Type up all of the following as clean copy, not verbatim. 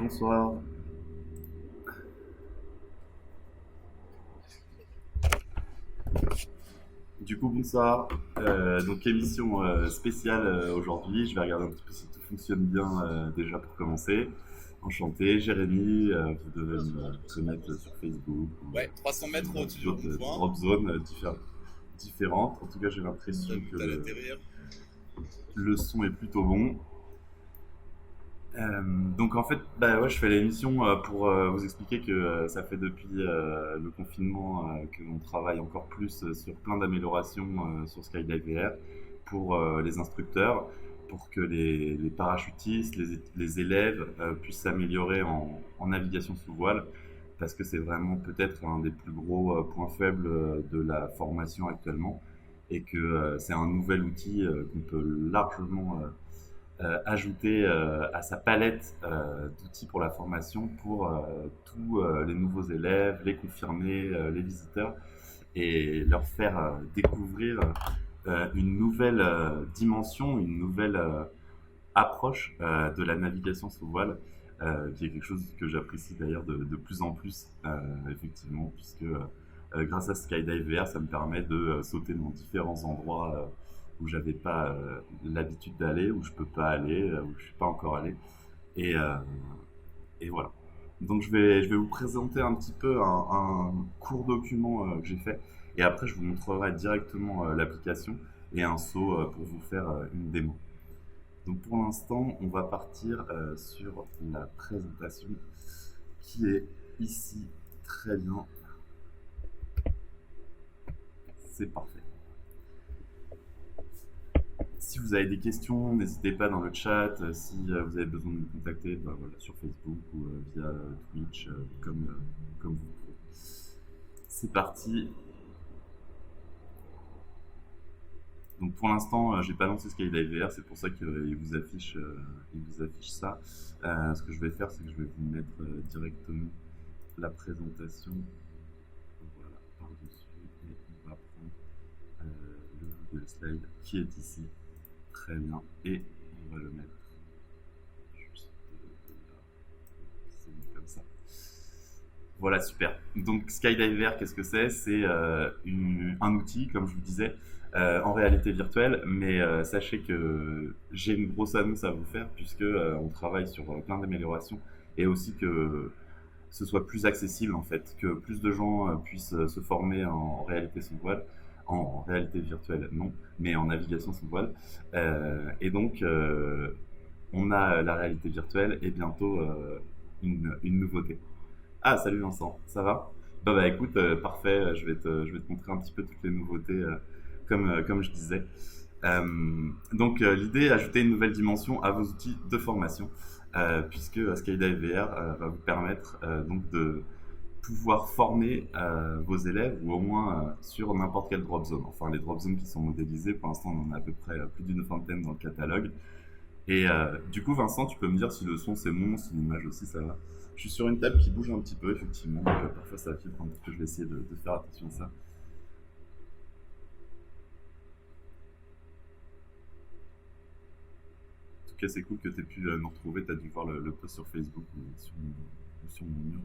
Bonsoir. Du coup, bonsoir. Donc, émission spéciale aujourd'hui. Je vais regarder un petit peu si tout fonctionne bien déjà pour commencer. Enchanté, Jérémy. Vous devez me connaître sur Facebook ou Ouais, 300 mètres dans au-dessus du d'autres rond-point. drop zones différentes. En tout cas, j'ai Je l'impression t'invite que à l'atterrir. le son est plutôt bon. Donc en fait, bah ouais, je fais l'émission pour vous expliquer que ça fait depuis le confinement que l'on travaille encore plus sur plein d'améliorations sur Skydive VR pour les instructeurs, pour que les parachutistes, les élèves puissent s'améliorer en navigation sous voile, parce que c'est vraiment peut-être un des plus gros points faibles de la formation actuellement, et que c'est un nouvel outil qu'on peut largement ajouter à sa palette d'outils pour la formation pour tous les nouveaux élèves, les confirmés, les visiteurs, et leur faire découvrir une nouvelle dimension, une nouvelle approche de la navigation sous voile, qui est quelque chose que j'apprécie d'ailleurs de plus en plus, effectivement, puisque grâce à Skydive VR, ça me permet de sauter dans différents endroits où j'avais pas l'habitude d'aller, où je peux pas aller, où je suis pas encore allé. Et, euh, et voilà. Donc je vais vous présenter un petit peu un court document que j'ai fait. Et après, je vous montrerai directement l'application et un saut pour vous faire une démo. Donc pour l'instant, on va partir sur la présentation qui est ici. Très bien, c'est parfait. Si vous avez des questions, n'hésitez pas dans le chat. Si vous avez besoin de me contacter, bah, voilà, sur Facebook ou via Twitch, comme vous pouvez. C'est parti. Donc pour l'instant, j'ai pas lancé Skydive VR, c'est pour ça qu'il vous affiche ça. Ce que je vais faire, c'est que je vais vous mettre directement la présentation, voilà, par-dessus, et on va prendre le Google Slide qui est ici. Très bien. Et on va le mettre juste là. C'est mis comme ça. Voilà, super. Donc Skydiver, qu'est-ce que c'est? C'est un outil, comme je vous disais, en réalité virtuelle, mais sachez que j'ai une grosse annonce à vous faire, puisque on travaille sur plein d'améliorations, et aussi que ce soit plus accessible en fait, que plus de gens puissent se former en réalité sans voile, en réalité virtuelle non, mais en navigation sans voile. Et donc on a la réalité virtuelle et bientôt une nouveauté. Ah, salut Vincent, ça va? Bah écoute, parfait, je vais te montrer un petit peu toutes les nouveautés comme je disais. Donc l'idée est d'ajouter une nouvelle dimension à vos outils de formation, puisque Skydive VR va vous permettre donc de pouvoir former vos élèves, ou au moins sur n'importe quelle drop zone. Enfin, les drop zones qui sont modélisées, pour l'instant on en a à peu près plus d'une vingtaine dans le catalogue. Et du coup, Vincent, tu peux me dire si le son c'est bon, si l'image aussi ça va. Je suis sur une table qui bouge un petit peu, effectivement, donc parfois ça vibre un petit peu, je vais essayer de faire attention à ça. En tout cas, c'est cool que tu aies pu nous retrouver, tu as dû voir le post sur Facebook ou sur mon mur.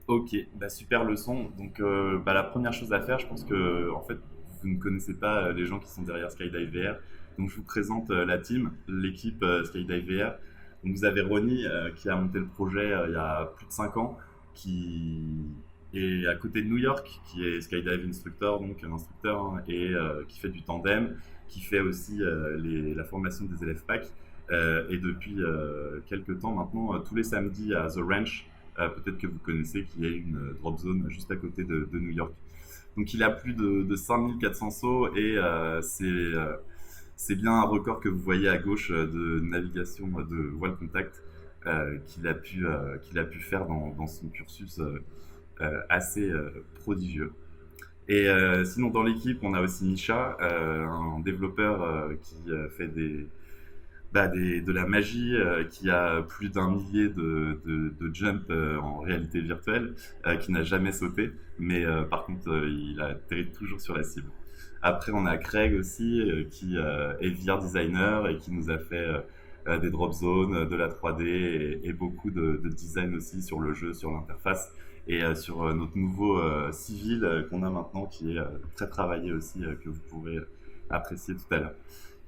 Ok, bah super leçon. Donc bah, la première chose à faire, je pense que en fait vous ne connaissez pas les gens qui sont derrière Skydive VR. Donc je vous présente la team, l'équipe Skydive VR. Donc vous avez Ronnie qui a monté le projet il y a plus de 5 ans, qui est à côté de New York, qui est Skydive Instructor, donc un instructeur, hein, et qui fait du tandem, qui fait aussi la formation des élèves PAC. Et depuis quelques temps maintenant, tous les samedis à The Ranch, peut-être que vous connaissez, qui est une drop zone juste à côté de New York. Donc il a plus de 5400 sauts, et c'est bien un record que vous voyez à gauche de navigation de voile contact qu'il a pu faire dans son cursus assez prodigieux. Et sinon, dans l'équipe, on a aussi Misha, un développeur qui fait de la magie, qui a plus d'un millier de jumps en réalité virtuelle, qui n'a jamais sauté, mais par contre, il atterrit toujours sur la cible. Après, on a Craig aussi, qui est VR designer et qui nous a fait des drop zones, de la 3D et beaucoup de design aussi sur le jeu, sur l'interface et sur notre nouveau civil qu'on a maintenant qui est très travaillé aussi, que vous pourrez apprécier tout à l'heure.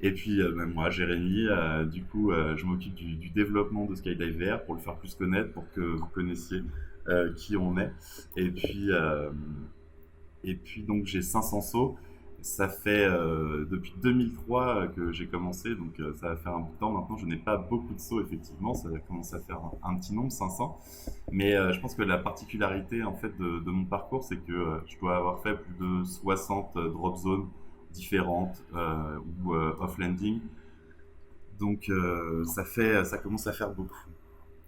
Et puis même moi, Jérémy, du coup, je m'occupe du développement de Skydive VR pour le faire plus connaître, pour que vous connaissiez qui on est. Et puis, euh, et puis donc j'ai 500 sauts. Ça fait depuis 2003 que j'ai commencé, donc ça va faire un bout de temps maintenant. Je n'ai pas beaucoup de sauts, effectivement, ça commence à faire un petit nombre, 500. Mais je pense que la particularité en fait de mon parcours, c'est que je dois avoir fait plus de 60 drop zones différentes ou off-landing. Donc ça commence à faire beaucoup.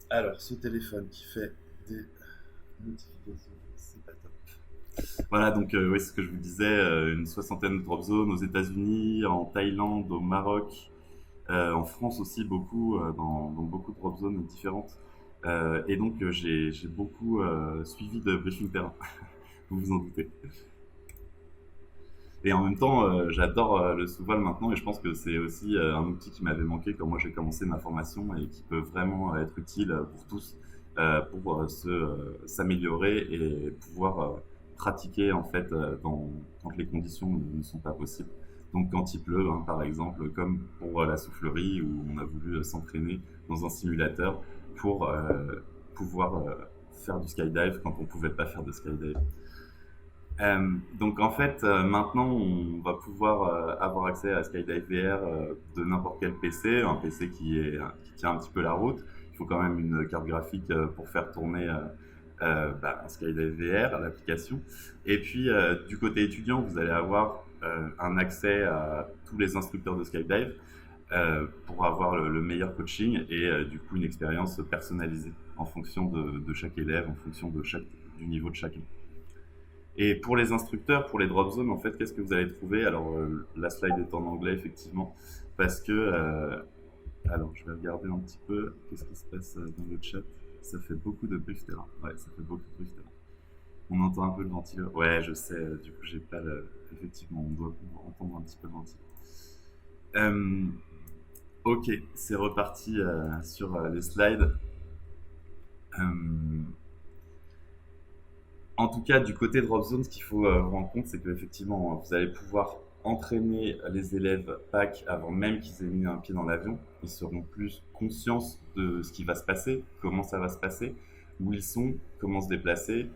Alors, ce téléphone qui fait des notifications, c'est pas top. Voilà, donc oui, c'est ce que je vous disais, une soixantaine de drop zones aux États-Unis, en Thaïlande, au Maroc, en France aussi beaucoup, dans beaucoup de drop zones différentes. Et donc j'ai beaucoup suivi de briefing terrain, vous vous en doutez. Et en même temps, j'adore le sous-vol maintenant et je pense que c'est aussi un outil qui m'avait manqué quand moi j'ai commencé ma formation et qui peut vraiment être utile pour tous pour s'améliorer et pouvoir pratiquer en fait quand les conditions ne sont pas possibles. Donc quand il pleut, hein, par exemple, comme pour la soufflerie où on a voulu s'entraîner dans un simulateur pour pouvoir faire du skydive quand on ne pouvait pas faire de skydive. Donc en fait, maintenant, on va pouvoir avoir accès à Skydive VR de n'importe quel PC, un PC qui tient un petit peu la route. Il faut quand même une carte graphique pour faire tourner Skydive VR, l'application. Et puis du côté étudiant, vous allez avoir un accès à tous les instructeurs de Skydive pour avoir le meilleur coaching et du coup une expérience personnalisée en fonction de chaque élève, en fonction du niveau de chacun. Et pour les instructeurs, pour les drop zones, en fait, qu'est-ce que vous allez trouver? Alors, la slide est en anglais, effectivement, parce que... alors, je vais regarder un petit peu qu'est-ce qui se passe dans le chat. Ça fait beaucoup de brief terrain. Ouais, ça fait beaucoup de brief terrain. On entend un peu le ventilo. Ouais, je sais, du coup, j'ai pas le... Effectivement, on doit entendre un petit peu le ventilo. Ok, c'est reparti sur les slides. En tout cas, du côté Drop Zone, ce qu'il faut vous rendre compte, c'est qu'effectivement, vous allez pouvoir entraîner les élèves PAC avant même qu'ils aient mis un pied dans l'avion. Ils seront plus conscients de ce qui va se passer, comment ça va se passer, où ils sont, comment se déplacer,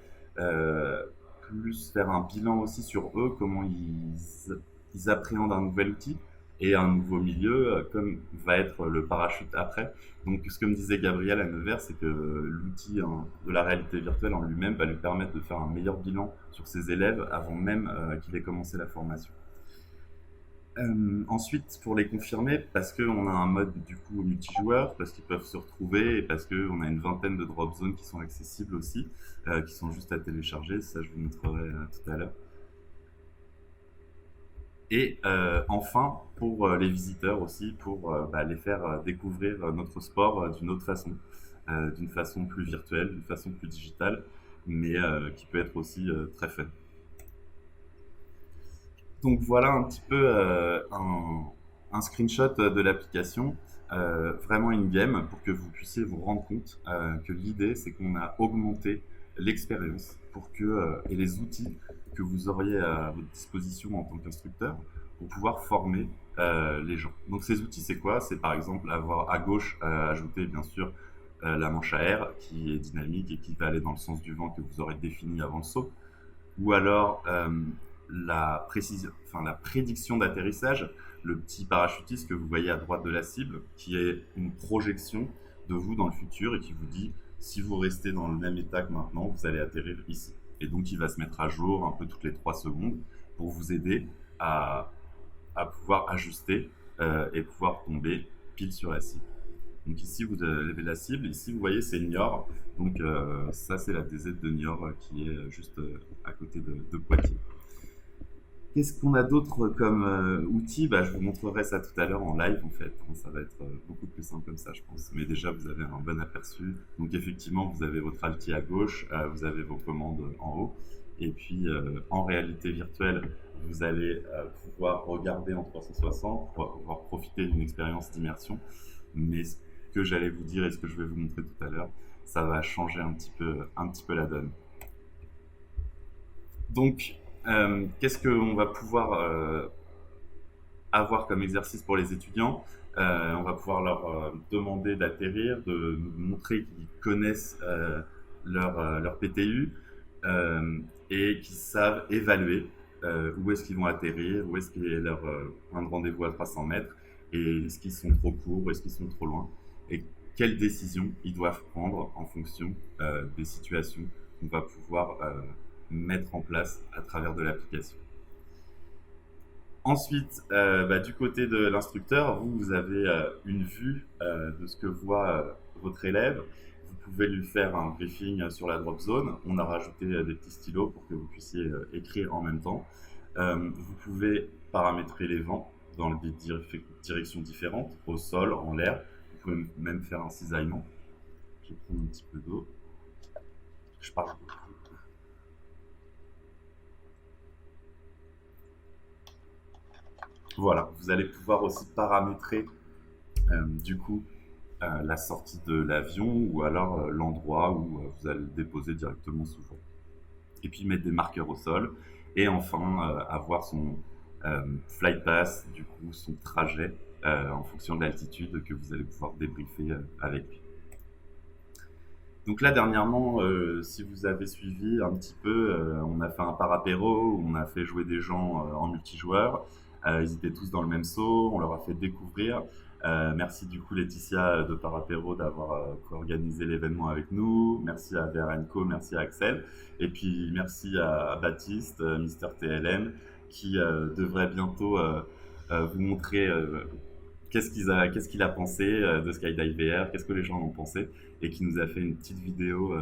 plus faire un bilan aussi sur eux, comment ils appréhendent un nouvel outil et un nouveau milieu, comme va être le parachute après. Donc, ce que me disait Gabriel à Nevers, c'est que l'outil de la réalité virtuelle en lui-même va lui permettre de faire un meilleur bilan sur ses élèves avant même qu'il ait commencé la formation. Ensuite, pour les confirmer, parce qu'on a un mode du coup multijoueur, parce qu'ils peuvent se retrouver et parce qu'on a une vingtaine de drop zones qui sont accessibles aussi, qui sont juste à télécharger, ça je vous montrerai tout à l'heure. Et enfin, pour les visiteurs aussi, pour les faire découvrir notre sport d'une autre façon, d'une façon plus virtuelle, d'une façon plus digitale, mais qui peut être aussi très fun. Donc voilà un petit peu un screenshot de l'application, vraiment in-game, pour que vous puissiez vous rendre compte que l'idée, c'est qu'on a augmenté l'expérience et les outils que vous auriez à votre disposition en tant qu'instructeur pour pouvoir former les gens. Donc ces outils, c'est quoi? C'est par exemple avoir à gauche ajouter bien sûr la manche à air qui est dynamique et qui va aller dans le sens du vent que vous aurez défini avant le saut, ou alors la prédiction d'atterrissage, le petit parachutiste que vous voyez à droite de la cible, qui est une projection de vous dans le futur et qui vous dit si vous restez dans le même état que maintenant, vous allez atterrir ici. Et donc il va se mettre à jour un peu toutes les 3 secondes pour vous aider à pouvoir ajuster et pouvoir tomber pile sur la cible. Donc ici vous avez la cible, ici vous voyez c'est Niort, donc ça c'est la DZ de Niort qui est juste à côté de Poitiers. Qu'est-ce qu'on a d'autre comme outils? Je vous montrerai ça tout à l'heure en live en fait, ça va être beaucoup plus simple comme ça je pense, mais déjà vous avez un bon aperçu. Donc effectivement vous avez votre alti à gauche, vous avez vos commandes en haut, et puis en réalité virtuelle vous allez pouvoir regarder en 360, pouvoir profiter d'une expérience d'immersion. Mais ce que j'allais vous dire et ce que je vais vous montrer tout à l'heure, ça va changer un petit peu la donne. Donc, qu'est-ce qu'on va pouvoir avoir comme exercice pour les étudiants? On va pouvoir leur demander d'atterrir, de nous montrer qu'ils connaissent leur PTU et qu'ils savent évaluer où est-ce qu'ils vont atterrir, où est-ce qu'il est leur point de rendez-vous à 300 mètres, et est-ce qu'ils sont trop courts, est-ce qu'ils sont trop loin, et quelles décisions ils doivent prendre en fonction des situations qu'on va pouvoir mettre en place à travers de l'application. Ensuite, du côté de l'instructeur, vous avez une vue de ce que voit votre élève. Vous pouvez lui faire un briefing sur la drop zone. On a rajouté des petits stylos pour que vous puissiez écrire en même temps. Vous pouvez paramétrer les vents dans des directions différentes, au sol, en l'air. Vous pouvez même faire un cisaillement. Je vais prendre un petit peu d'eau. Je parle beaucoup. Voilà, vous allez pouvoir aussi paramétrer du coup la sortie de l'avion ou alors l'endroit où vous allez le déposer directement sous vol. Et puis mettre des marqueurs au sol et enfin avoir son flight pass, du coup son trajet en fonction de l'altitude que vous allez pouvoir débriefer avec lui. Donc là dernièrement, si vous avez suivi un petit peu, on a fait un parapéro où on a fait jouer des gens en multijoueur. Ils étaient tous dans le même saut, on leur a fait découvrir. Merci du coup Laetitia de Parapéro d'avoir co-organisé l'événement avec nous. Merci à Verenco, merci à Axel. Et puis merci à Baptiste, Mister TLM, qui devrait bientôt vous montrer qu'est-ce qu'il a pensé de Skydive VR, qu'est-ce que les gens en ont pensé, et qui nous a fait une petite vidéo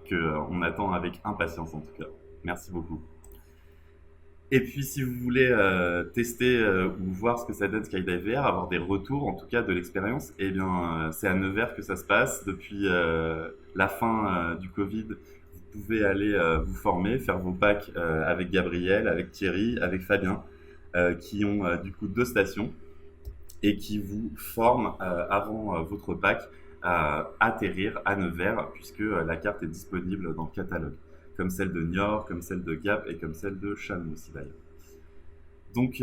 qu'on attend avec impatience en tout cas. Merci beaucoup. Et puis, si vous voulez tester ou voir ce que ça donne Skydive VR, avoir des retours en tout cas de l'expérience, eh bien, c'est à Nevers que ça se passe. Depuis la fin du Covid, vous pouvez aller vous former, faire vos packs avec Gabriel, avec Thierry, avec Fabien, qui ont du coup 2 stations et qui vous forment avant votre pack à atterrir à Nevers, puisque la carte est disponible dans le catalogue, comme celle de Niort, comme celle de Gap et comme celle de Chalon aussi d'ailleurs. Donc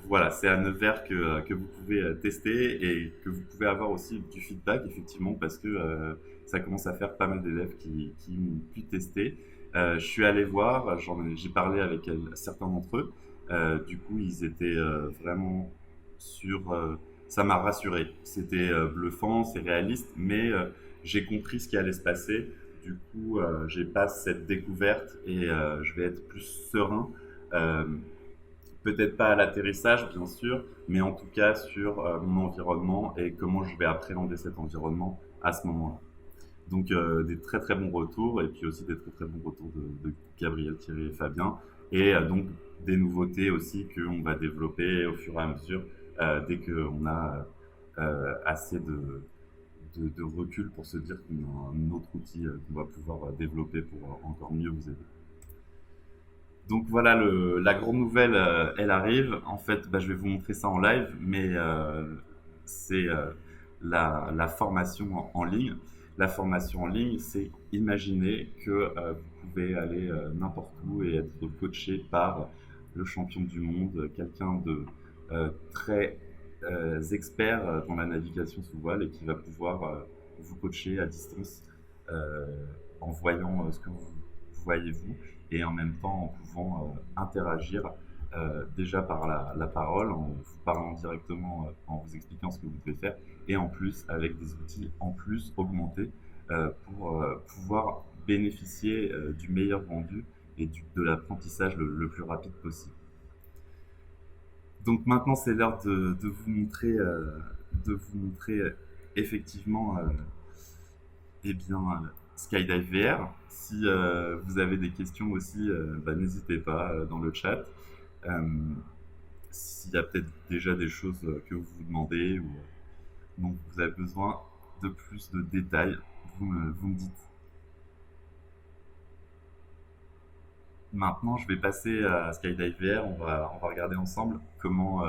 voilà, c'est à Nevers que vous pouvez tester et que vous pouvez avoir aussi du feedback effectivement parce que ça commence à faire pas mal d'élèves qui ont pu tester. Je suis allé voir, j'ai parlé avec certains d'entre eux. Du coup, ils étaient vraiment ça m'a rassuré. C'était bluffant, c'est réaliste, mais j'ai compris ce qui allait se passer. Du coup, j'ai pas cette découverte et je vais être plus serein. Peut-être pas à l'atterrissage, bien sûr, mais en tout cas sur mon environnement et comment je vais appréhender cet environnement à ce moment-là. Donc des très très bons retours et puis aussi des très très bons retours de Gabriel, Thierry et Fabien et donc des nouveautés aussi qu'on va développer au fur et à mesure dès qu'on a assez de recul pour se dire qu'on a un autre outil qu'on va pouvoir développer pour encore mieux vous aider. Donc voilà, la grande nouvelle, elle arrive. En fait, je vais vous montrer ça en live, mais c'est la formation en ligne. La formation en ligne, c'est imaginer que vous pouvez aller n'importe où et être coaché par le champion du monde, quelqu'un de très expert dans la navigation sous voile et qui va pouvoir vous coacher à distance en voyant ce que vous voyez vous et en même temps en pouvant interagir déjà par la parole, en vous parlant directement, en vous expliquant ce que vous devez faire, et en plus avec des outils en plus augmentés pour pouvoir bénéficier du meilleur rendu et de l'apprentissage le plus rapide possible. Donc maintenant c'est l'heure de vous montrer, effectivement Skydive VR. Si vous avez des questions aussi, n'hésitez pas dans le chat. S'il y a peut-être déjà des choses que vous vous demandez ou dont vous avez besoin de plus de détails, vous me dites. Maintenant, je vais passer à Skydive VR. On va regarder ensemble comment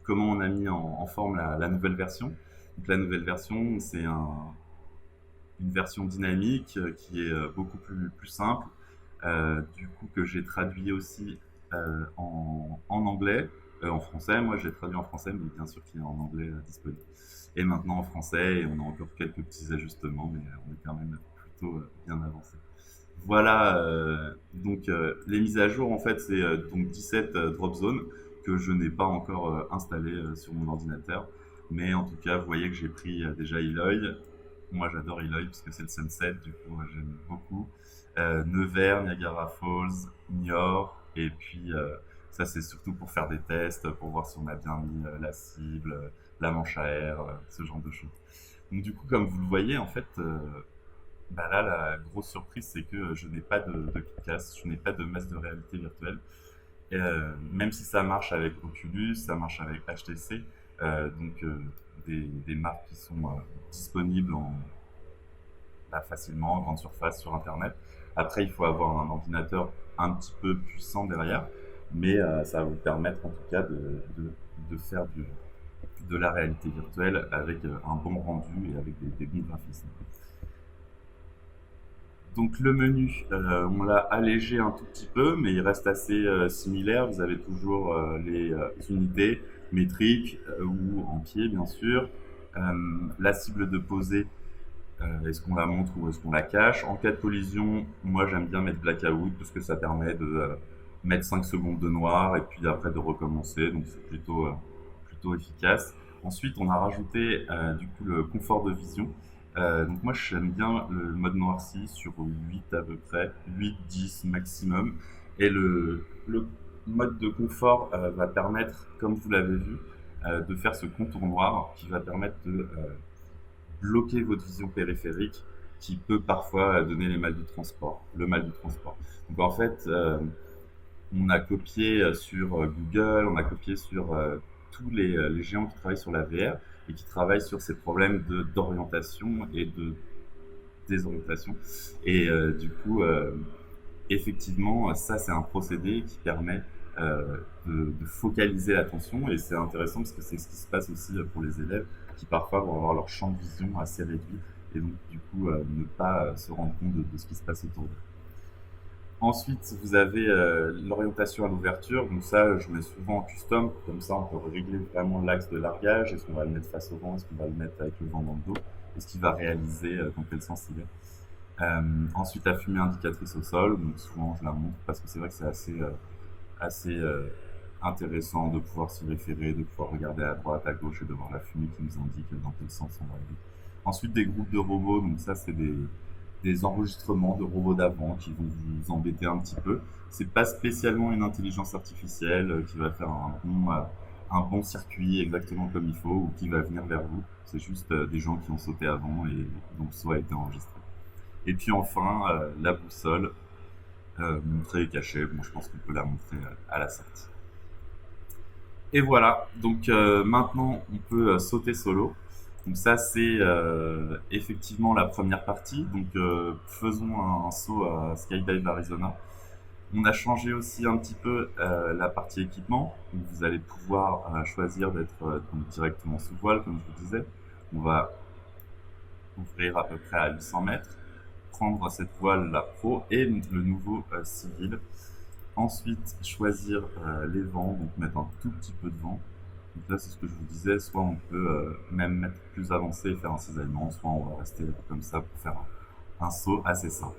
on a mis en forme la nouvelle version. Donc la nouvelle version, c'est une version dynamique qui est beaucoup plus simple, du coup que j'ai traduit aussi en anglais, en français. Moi, j'ai traduit en français, mais bien sûr qu'il est en anglais disponible. Et maintenant en français, et on a encore quelques petits ajustements, mais on est quand même plutôt bien avancé. Voilà, donc les mises à jour, en fait, c'est donc 17 drop zones que je n'ai pas encore installées sur mon ordinateur. Mais en tout cas, vous voyez que j'ai pris déjà Eloy. Moi, j'adore Eloy parce que c'est le sunset, du coup, j'aime beaucoup. Nevers, Niagara Falls, Niort, et puis ça, c'est surtout pour faire des tests, pour voir si on a bien mis la cible, la manche à air, ce genre de choses. Donc, du coup, comme vous le voyez, en fait, bah là, la grosse surprise, c'est que je n'ai pas de KICAS, je n'ai pas de masque de réalité virtuelle. Et, même si ça marche avec Oculus, ça marche avec HTC, donc des marques qui sont disponibles facilement en grande surface sur Internet. Après, il faut avoir un ordinateur un petit peu puissant derrière, mais ça va vous permettre en tout cas de faire de la réalité virtuelle avec un bon rendu et avec des bons graphismes. Donc le menu, on l'a allégé un tout petit peu, mais il reste assez similaire. Vous avez toujours les unités métriques ou en pied, bien sûr. La cible de posée, est-ce qu'on la montre ou est-ce qu'on la cache? En cas de collision, moi j'aime bien mettre blackout parce que ça permet de mettre 5 secondes de noir et puis après de recommencer, donc c'est plutôt efficace. Ensuite, on a rajouté du coup le confort de vision. Donc moi j'aime bien le mode noirci sur 8 à peu près, 8-10 maximum. Et le mode de confort va permettre, comme vous l'avez vu, de faire ce contour noir qui va permettre de bloquer votre vision périphérique qui peut parfois donner le mal du transport. Donc en fait, on a copié sur Google, on a copié sur tous les géants qui travaillent sur la VR et qui travaillent sur ces problèmes d'orientation et de désorientation. Et du coup, effectivement, ça c'est un procédé qui permet de focaliser l'attention et c'est intéressant parce que c'est ce qui se passe aussi pour les élèves qui parfois vont avoir leur champ de vision assez réduit et donc du coup ne pas se rendre compte de ce qui se passe autour d'eux. Ensuite, vous avez l'orientation à l'ouverture. Donc ça, je mets souvent en custom. Comme ça, on peut régler vraiment l'axe de largage. Est-ce qu'on va le mettre face au vent? Est-ce qu'on va le mettre avec le vent dans le dos? Est-ce qu'il va réaliser dans quel sens il est? Ensuite, la fumée indicatrice au sol. Donc souvent, je la montre parce que c'est vrai que c'est assez intéressant de pouvoir s'y référer, de pouvoir regarder à droite, à gauche et de voir la fumée qui nous indique dans quel sens on va aller. Ensuite, des groupes de robots. Donc ça, c'est des enregistrements de robots d'avant qui vont vous embêter un petit peu. C'est pas spécialement une intelligence artificielle qui va faire un bon circuit exactement comme il faut ou qui va venir vers vous. C'est juste des gens qui ont sauté avant et dont le saut a été enregistré. Et puis enfin, la boussole, montrer et cacher. Bon, je pense qu'on peut la montrer à la sortie. Et voilà, donc maintenant on peut sauter solo. Donc ça c'est effectivement la première partie. Donc faisons un saut à Skydive Arizona. On a changé aussi un petit peu la partie équipement. Donc, vous allez pouvoir choisir d'être donc directement sous voile, comme je vous disais. On va ouvrir à peu près à 800 mètres, prendre cette voile la pro et le nouveau civil. Ensuite, choisir les vents, donc mettre un tout petit peu de vent. Donc là, c'est ce que je vous disais, soit on peut même mettre plus avancé et faire un cisaillement, soit on va rester comme ça pour faire un saut assez simple.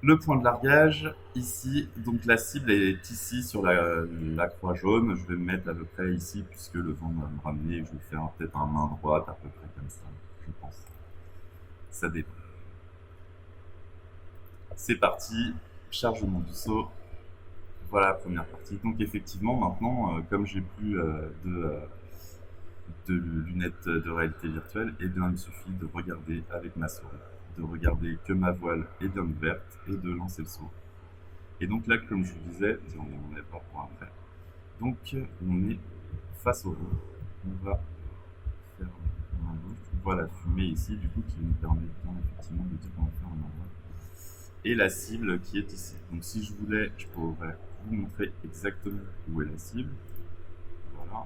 Le point de largage, ici, donc la cible est ici sur la croix jaune. Je vais me mettre à peu près ici puisque le vent va me ramener et je vais faire peut-être un main droite à peu près comme ça, je pense. Ça dépend. C'est parti, chargement du saut. Voilà la première partie. Donc effectivement, maintenant, comme j'ai plus de lunettes de réalité virtuelle, et bien il me suffit de regarder avec ma souris, de regarder que ma voile est bien ouverte et de lancer le saut. Et donc là, comme je vous disais, on n'est pas pour après. Donc on est face au vent. On va faire un endroit. On voit la fumée ici, du coup, qui nous permet bien effectivement de dire qu'on va faire un endroit. Et la cible qui est ici. Donc si je voulais, je pourrais vous montrer exactement où est la cible. Voilà.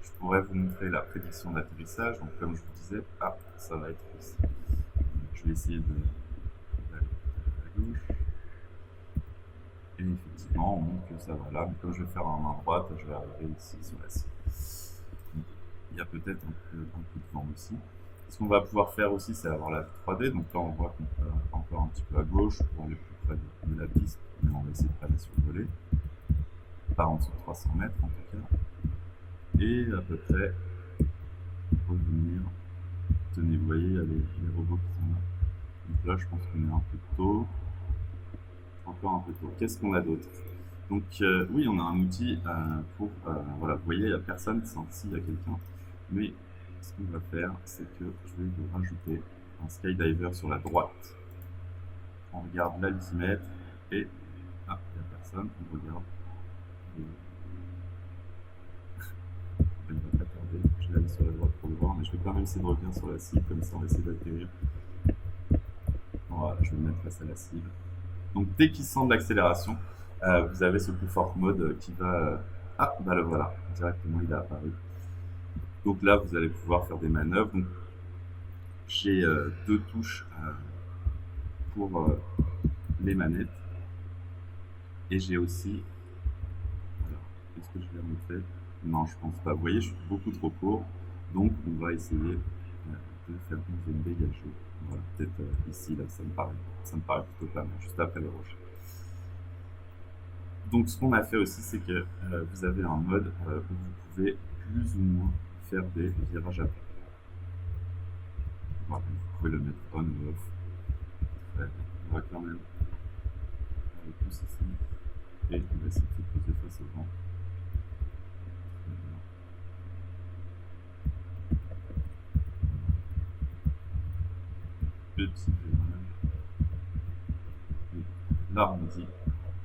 je pourrais vous montrer la prédiction d'atterrissage. Donc comme je vous disais, ça va être ici. Je vais essayer d'aller à gauche. Et effectivement, on montre que ça va là. Mais comme je vais faire en main droite, je vais arriver ici sur la cible. Donc, il y a peut-être un peu de vent aussi. Ce qu'on va pouvoir faire aussi, c'est avoir la vue 3D. Donc là, on voit qu'on peut encore un petit peu à gauche pour aller plus près de la piste. Mais on va essayer de pas la survoler. Pas en dessous de 300 mètres en tout cas. Et à peu près revenir. Tenez, vous voyez, il y a les robots qui sont là. Donc là, je pense qu'on est un peu tôt. Encore un peu tôt. Qu'est-ce qu'on a d'autre? Donc oui, on a un outil pour... voilà, vous voyez, il n'y a personne, ici il y a quelqu'un. Mais ce qu'on va faire, c'est que je vais vous rajouter un skydiver sur la droite. On regarde l'altimètre et... il n'y a personne, on regarde. Il va pas tarder, je vais aller sur la droite pour le voir, mais je vais quand même essayer de revenir sur la cible, comme ça on va essayer d'atterrir. Voilà, je vais me mettre face à la cible. Donc dès qu'il sent de l'accélération, vous avez ce comfort mode qui va... le voilà, directement il est apparu. Donc là, vous allez pouvoir faire des manœuvres. Donc, j'ai 2 touches pour les manettes. Et j'ai aussi... Alors, est-ce que je vais remontrer? Non, je pense pas. Vous voyez, je suis beaucoup trop court. Donc, on va essayer de faire une zone dégagée. Voilà, peut-être ici, là, ça me paraît plutôt pas mal, juste après le rocher. Donc, ce qu'on a fait aussi, c'est que vous avez un mode où vous pouvez plus ou moins faire des virages à plat. Voilà, vous pouvez le mettre on ou off. Ouais, on va quand même aller plus ici. Et on va essayer de se poser face au vent. Petit virage. Et l'arrondi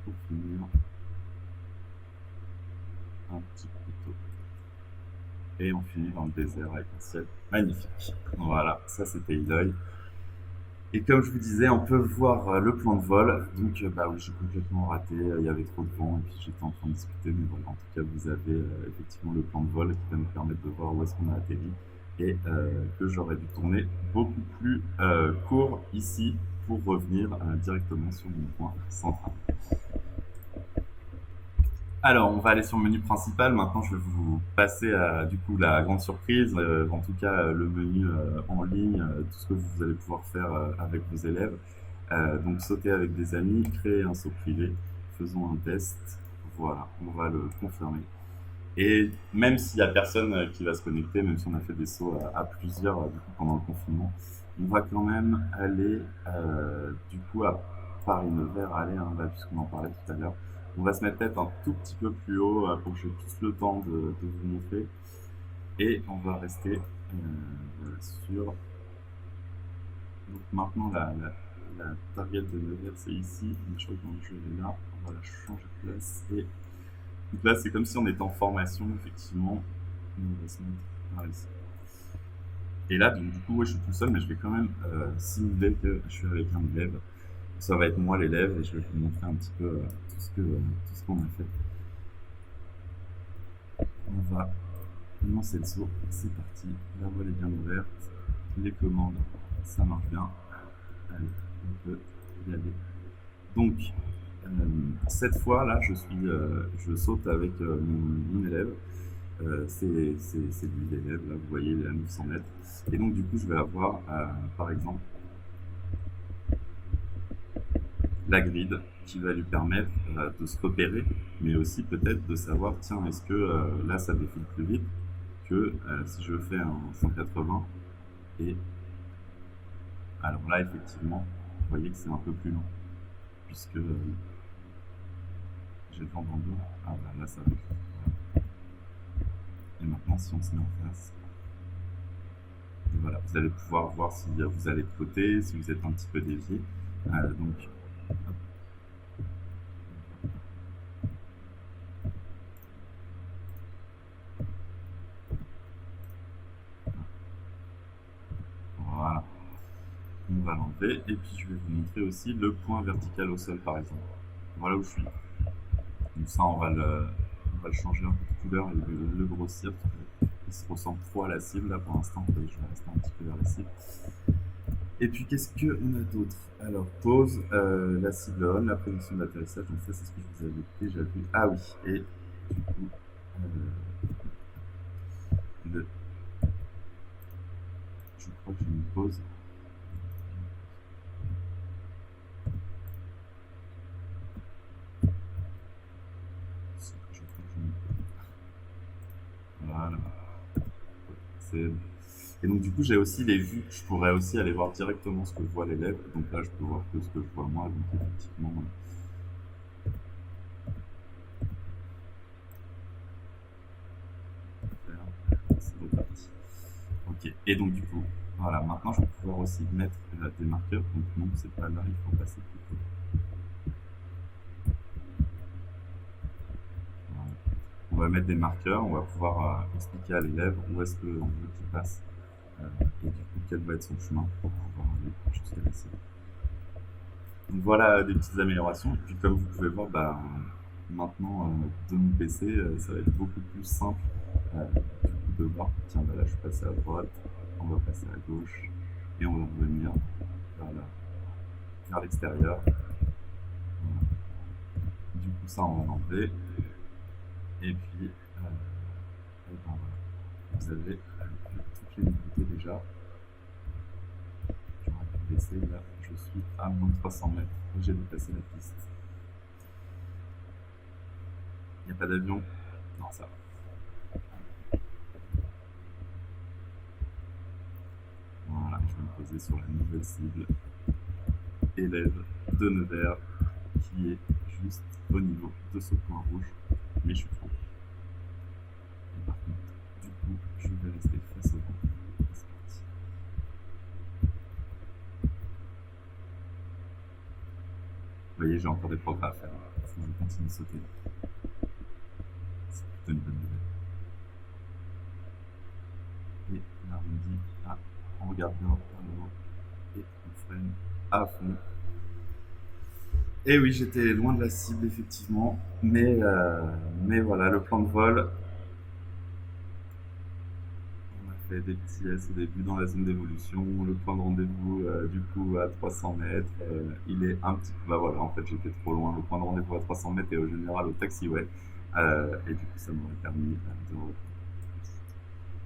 pour finir. Un petit peu tôt. Et on finit dans le désert avec un ciel magnifique. Voilà, ça c'était Eloy. Et comme je vous disais, on peut voir le plan de vol. Donc oui, j'ai complètement raté, il y avait trop de vent et puis j'étais en train de discuter. Mais voilà, en tout cas, vous avez effectivement le plan de vol qui va nous permettre de voir où est-ce qu'on a atterri. Et que j'aurais dû tourner beaucoup plus court ici pour revenir directement sur mon point central. Alors, on va aller sur le menu principal. Maintenant, je vais vous passer à du coup la grande surprise, en tout cas le menu en ligne, tout ce que vous allez pouvoir faire avec vos élèves. Donc, sauter avec des amis, créer un saut privé, faisons un test. Voilà, on va le confirmer. Et même s'il n'y a personne qui va se connecter, même si on a fait des sauts à plusieurs du coup, pendant le confinement, on va quand même aller du coup à Paris-Nevers, là, puisqu'on en parlait tout à l'heure. On va se mettre peut-être un tout petit peu plus haut pour que j'ai plus le temps de vous montrer. Et on va rester sur... Donc maintenant, la target de Nevers, c'est ici. Je crois que dans le jeu, elle est là. On va la changer de place. Et donc là, c'est comme si on était en formation, effectivement. On va se mettre par ici. Et là, donc, du coup, ouais, je suis tout seul, mais je vais quand même simuler que je suis avec un élève. Ça va être moi l'élève et je vais vous montrer un petit peu tout ce qu'on a fait. On va lancer le saut, c'est parti, la voile est bien ouverte, les commandes, ça marche bien. Allez, on peut y aller. Donc, cette fois là, je saute avec mon élève. C'est lui l'élève, là vous voyez, il est à 900 mètres. Et donc du coup, je vais avoir, par exemple, la grille qui va lui permettre de se repérer, mais aussi peut-être de savoir, tiens, est-ce que là ça défile plus vite que si je fais un 180 et alors là effectivement vous voyez que c'est un peu plus lent puisque j'ai le vent dans le dos. Là ça va. Et maintenant si on se met en face, et voilà, vous allez pouvoir voir si vous allez de côté, si vous êtes un petit peu dévié. Donc voilà, on va l'enlever et puis je vais vous montrer aussi le point vertical au sol par exemple. Voilà où je suis. Donc ça on va le changer un peu de couleur et le grossir. il se ressemble trop à la cible là pour l'instant, je vais rester un petit peu vers la cible. Et puis qu'est-ce qu'on a d'autre? Alors pause, la cible on, la prédiction d'atterrissage, donc ça c'est ce que je vous avais déjà vu. Ah oui, et du coup, je crois que j'ai une pause. Voilà. Et donc du coup j'ai aussi les vues, je pourrais aussi aller voir directement ce que voit l'élève, donc là je peux voir que ce que je vois moi, donc effectivement c'est reparti. Ok, et donc du coup, voilà, maintenant je vais pouvoir aussi mettre des marqueurs, donc non c'est pas là, il faut passer plutôt. Voilà. On va mettre des marqueurs, on va pouvoir expliquer à l'élève où est-ce qu'on veut qu'il passe, et du coup quel va être son chemin pour pouvoir aller jusqu'à la cible. Donc voilà des petites améliorations. Et puis comme vous pouvez voir, bah, maintenant de mon PC, ça va être beaucoup plus simple du coup, de voir. Tiens, bah, là je suis passé à droite, on va passer à gauche et on va revenir vers l'extérieur. Voilà. Du coup ça on va l'enlever. Et puis et ben, voilà. Vous avez toutes les nouveautés déjà. J'aurais pu baisser, là je suis à moins de 300 mètres et j'ai dépassé la piste. Il n'y a pas d'avion? Non, ça va. Voilà, je vais me poser sur la nouvelle cible, élève de Nevers, qui est juste au niveau de ce point rouge, mais je suis trop. Et par contre, du coup, je vais rester face au vent. C'est parti. Vous voyez, j'ai encore des progrès à faire. Si je continue de sauter, c'est plutôt une bonne nouvelle. Et là, on me dit, ah, on regarde bien et on freine à fond. Et oui, j'étais loin de la cible, effectivement, mais voilà, le plan de vol, on a fait des petits S au début dans la zone d'évolution, le point de rendez-vous, du coup, à 300 mètres, il est un petit peu, bah voilà, en fait, j'étais trop loin, le point de rendez-vous à 300 mètres est au général au taxiway, et du coup, ça m'aurait permis de reprendre.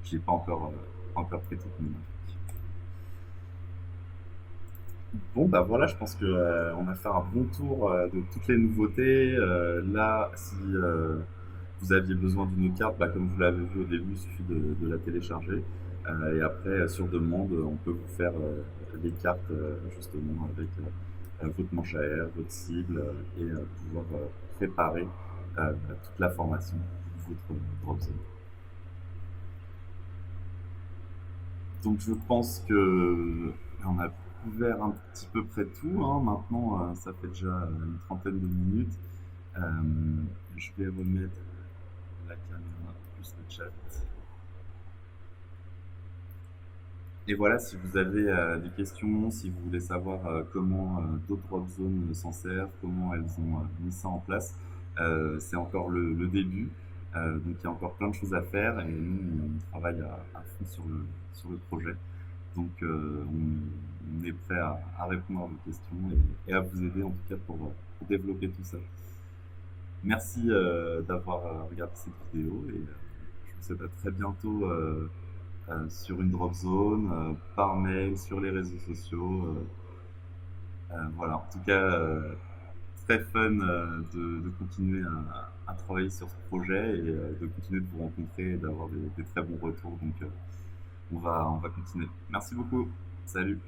J'ai pas encore pris toutes mes marques. Bon, bah voilà, je pense que on a fait un bon tour de toutes les nouveautés. Là, si vous aviez besoin d'une carte, bah, comme vous l'avez vu au début, il suffit de la télécharger. Et après, sur demande, on peut vous faire des cartes justement avec votre manche à air, votre cible, et pouvoir préparer toute la formation de votre drop zone. Donc je pense que on a couvert un petit peu près tout, hein. Maintenant, ça fait déjà une trentaine de minutes. Euh, je vais remettre la caméra plus le chat. Et voilà, si vous avez des questions, si vous voulez savoir comment d'autres drop zones s'en servent, comment elles ont mis ça en place, c'est encore le début. Donc il y a encore plein de choses à faire et nous on travaille à fond sur le projet. Donc on est prêt à répondre à vos questions et à vous aider en tout cas pour développer tout ça. Merci d'avoir regardé cette vidéo et je vous souhaite à très bientôt sur une drop zone, par mail, sur les réseaux sociaux. Voilà, en tout cas, très fun de continuer à travailler sur ce projet et de continuer de vous rencontrer et d'avoir des très bons retours. Donc on va continuer. Merci beaucoup. Salut.